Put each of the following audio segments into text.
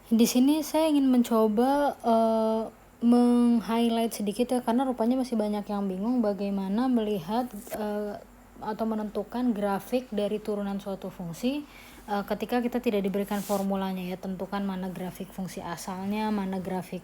Di sini saya ingin mencoba meng-highlight sedikit ya, karena rupanya masih banyak yang bingung bagaimana melihat atau menentukan grafik dari turunan suatu fungsi ketika kita tidak diberikan formulanya ya. Tentukan mana grafik fungsi asalnya, mana grafik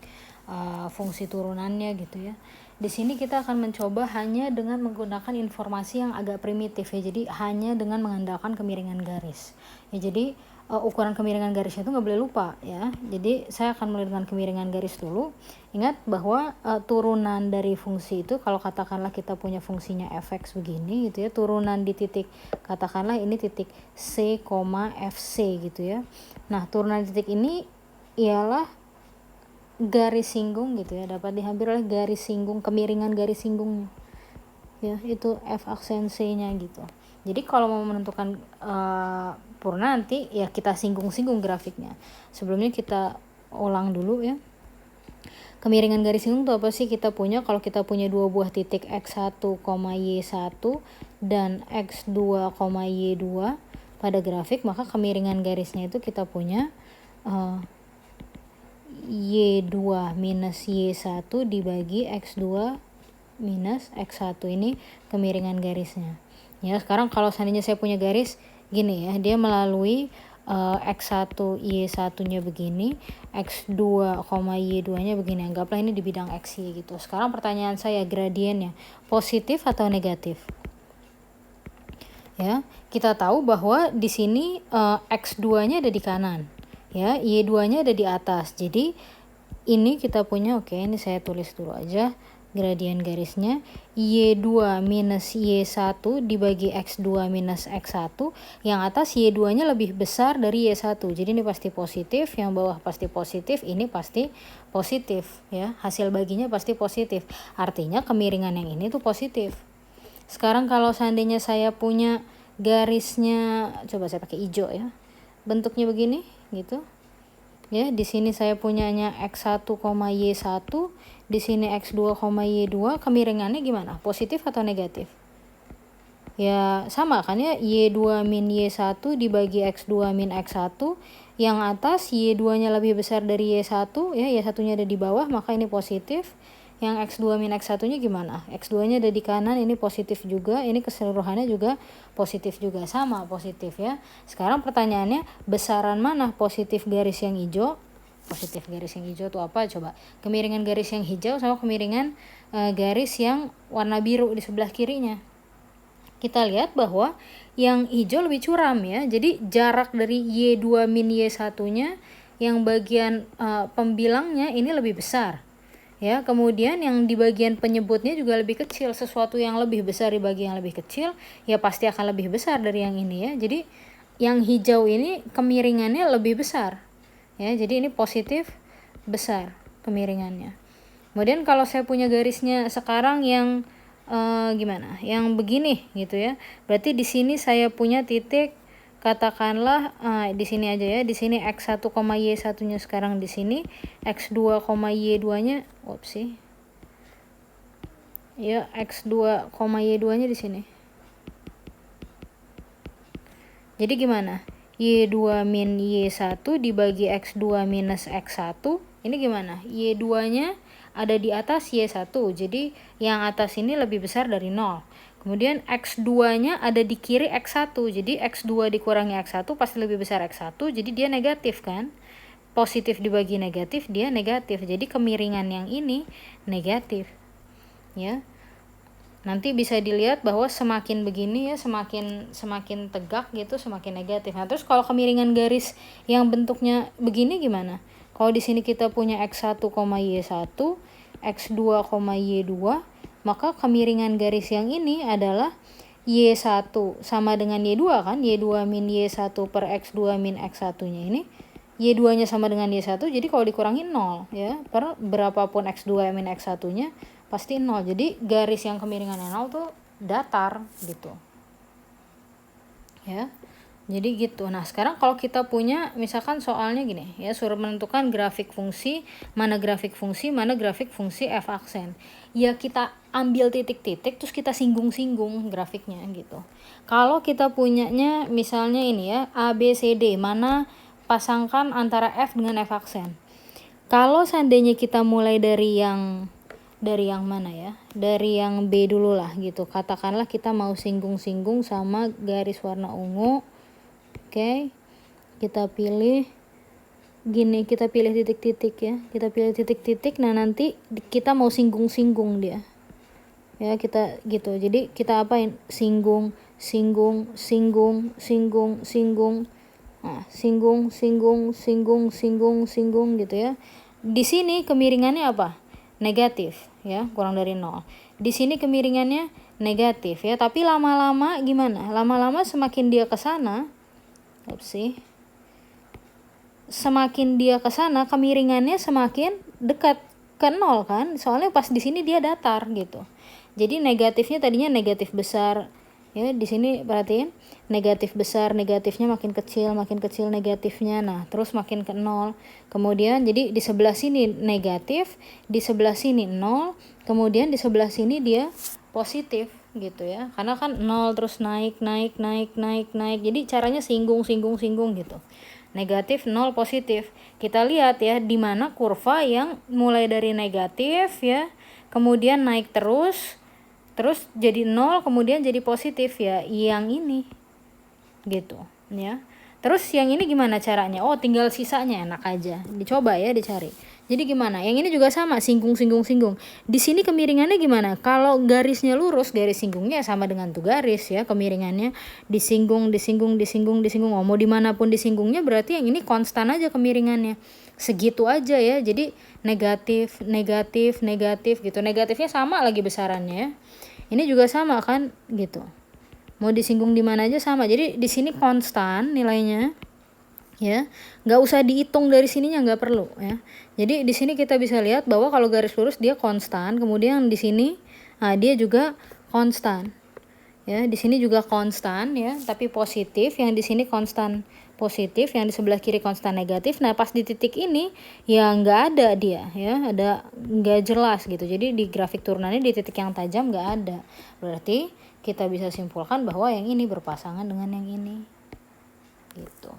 fungsi turunannya gitu ya. Di sini kita akan mencoba hanya dengan menggunakan informasi yang agak primitif ya, jadi hanya dengan mengandalkan kemiringan garis ya. Jadi ukuran kemiringan garisnya itu nggak boleh lupa ya. Jadi saya akan mulai dengan kemiringan garis dulu. Ingat bahwa turunan dari fungsi itu, kalau katakanlah kita punya fungsinya fx begini gitu ya, turunan di titik, katakanlah ini titik c, fc gitu ya. Nah, turunan di titik ini ialah garis singgung gitu ya, dapat diambil oleh garis singgung, kemiringan garis singgungnya ya, itu f aksen c-nya gitu. Jadi kalau mau menentukan purna nanti ya kita singgung-singgung grafiknya. Sebelumnya kita ulang dulu ya. Kemiringan garis singgung itu apa sih? Kita punya, kalau kita punya dua buah titik x1, y1 dan x2, y2 pada grafik, maka kemiringan garisnya itu kita punya y2 minus y1 dibagi x2 minus x1. Ini kemiringan garisnya ya. Sekarang kalau seandainya saya punya garis gini ya, dia melalui x1 y1 nya begini, x2, y2 nya begini, anggaplah ini di bidang x, y gitu. Sekarang pertanyaan saya, gradiennya positif atau negatif ya? Kita tahu bahwa di sini x2 nya ada di kanan ya, y2 nya ada di atas. Jadi ini kita punya, oke, ini saya tulis dulu aja gradien garisnya, y2 minus y1 dibagi x2 minus x1, yang atas y2 nya lebih besar dari y1, jadi ini pasti positif, yang bawah pasti positif, ini pasti positif ya, hasil baginya pasti positif, artinya kemiringan yang ini tuh positif. Sekarang kalau seandainya saya punya garisnya, coba saya pakai hijau ya, bentuknya begini gitu ya. Di sini saya punyanya x1, y1, di sini x2, y2, kemiringannya gimana? Positif atau negatif? Ya sama kan ya, y2 min y1 dibagi x2 min x1, yang atas y2 nya lebih besar dari y1 ya, y1 nya ada di bawah, maka ini positif. Yang x2 min x1 nya gimana? x2 nya ada di kanan, ini positif juga, ini keseluruhannya juga positif juga, sama positif ya. Sekarang pertanyaannya, besaran mana positif garis yang hijau? Positif garis yang hijau itu apa? Coba, kemiringan garis yang hijau sama kemiringan garis yang warna biru di sebelah kirinya. Kita lihat bahwa yang hijau lebih curam ya, jadi jarak dari y2 min y1 nya yang bagian pembilangnya ini lebih besar ya. Kemudian yang di bagian penyebutnya juga lebih kecil, sesuatu yang lebih besar di bagian yang lebih kecil ya pasti akan lebih besar dari yang ini ya. Jadi yang hijau ini kemiringannya lebih besar ya, jadi ini positif besar kemiringannya. Kemudian kalau saya punya garisnya sekarang yang gimana, yang begini gitu ya, berarti di sini saya punya titik, katakanlah di sini aja ya, di sini x1, y1 nya sekarang di sini, x2, y2 nya ya, x2, y2 nya di sini. Jadi gimana? y2 min y1 dibagi x2 minus x1, ini gimana? y2 nya ada di atas y1, jadi yang atas ini lebih besar dari 0. Kemudian x2 nya ada di kiri x1, jadi x2 dikurangi x1 pasti lebih besar x1, jadi dia negatif kan? Positif dibagi negatif, dia negatif, jadi kemiringan yang ini negatif ya. Nanti bisa dilihat bahwa semakin begini ya, semakin tegak gitu, semakin negatif. Nah, terus kalau kemiringan garis yang bentuknya begini gimana? Kalau di sini kita punya x1, y1, x2, y2, maka kemiringan garis yang ini adalah y1 sama dengan y2 kan? y2 min y1 per x2 min x1-nya ini. Y2 nya sama dengan Y1, jadi kalau dikurangi 0 ya, per berapapun X2 min X1 nya pasti 0. Jadi garis yang kemiringannya 0 tuh datar gitu ya. Jadi gitu. Nah sekarang kalau kita punya misalkan soalnya gini ya, suruh menentukan grafik fungsi, mana grafik fungsi, mana grafik fungsi f aksen, ya kita ambil titik-titik terus kita singgung-singgung grafiknya gitu. Kalau kita punyanya misalnya ini ya, A, B, C, D, mana pasangkan antara F dengan F aksen. Kalau seandainya kita mulai dari yang mana ya? Dari yang B dulu lah gitu. Katakanlah kita mau singgung-singgung sama garis warna ungu. Oke. Kita pilih gini, kita pilih titik-titik ya. Kita pilih titik-titik, nah nanti kita mau singgung-singgung dia. Ya, kita gitu. Jadi kita apain? Singgung. Nah, singgung gitu ya. Di sini kemiringannya apa? Negatif ya, kurang dari 0. Di sini kemiringannya negatif ya, tapi lama-lama gimana? Lama-lama semakin dia ke sana, semakin dia ke sana kemiringannya semakin dekat ke 0 kan? Soalnya pas di sini dia datar gitu. Jadi negatifnya tadinya negatif besar. Ya, di sini perhatiin, negatif besar, negatifnya makin kecil negatifnya. Nah, terus makin ke 0. Kemudian jadi di sebelah sini negatif, di sebelah sini 0, kemudian di sebelah sini dia positif gitu ya. Karena kan 0 terus naik. Jadi caranya singgung gitu. Negatif, 0, positif. Kita lihat ya di mana kurva yang mulai dari negatif ya, kemudian naik terus jadi 0, kemudian jadi positif ya, yang ini gitu ya. Terus yang ini gimana caranya? Oh, tinggal sisanya, enak aja, dicoba ya, dicari. Jadi gimana? Yang ini juga sama, singgung. Di sini kemiringannya gimana? Kalau garisnya lurus, garis singgungnya sama dengan tuh garis ya, kemiringannya disinggung. Oh, mau dimanapun disinggungnya berarti yang ini konstan aja kemiringannya, segitu aja ya. Jadi negatif gitu. Negatifnya sama lagi besarannya ya. Ini juga sama kan gitu. Mau disinggung di mana aja sama. Jadi di sini konstan nilainya. Ya, nggak usah dihitung dari sininya, nggak perlu ya. Jadi di sini kita bisa lihat bahwa kalau garis lurus dia konstan, kemudian di sini dia juga konstan. Ya, di sini juga konstan ya, tapi positif. Yang di sini konstan positif, yang di sebelah kiri konstan negatif. Nah, pas di titik ini ya nggak ada dia ya, ada nggak jelas gitu. Jadi di grafik turunannya di titik yang tajam nggak ada. Berarti kita bisa simpulkan bahwa yang ini berpasangan dengan yang ini gitu.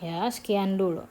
Ya, sekian dulu.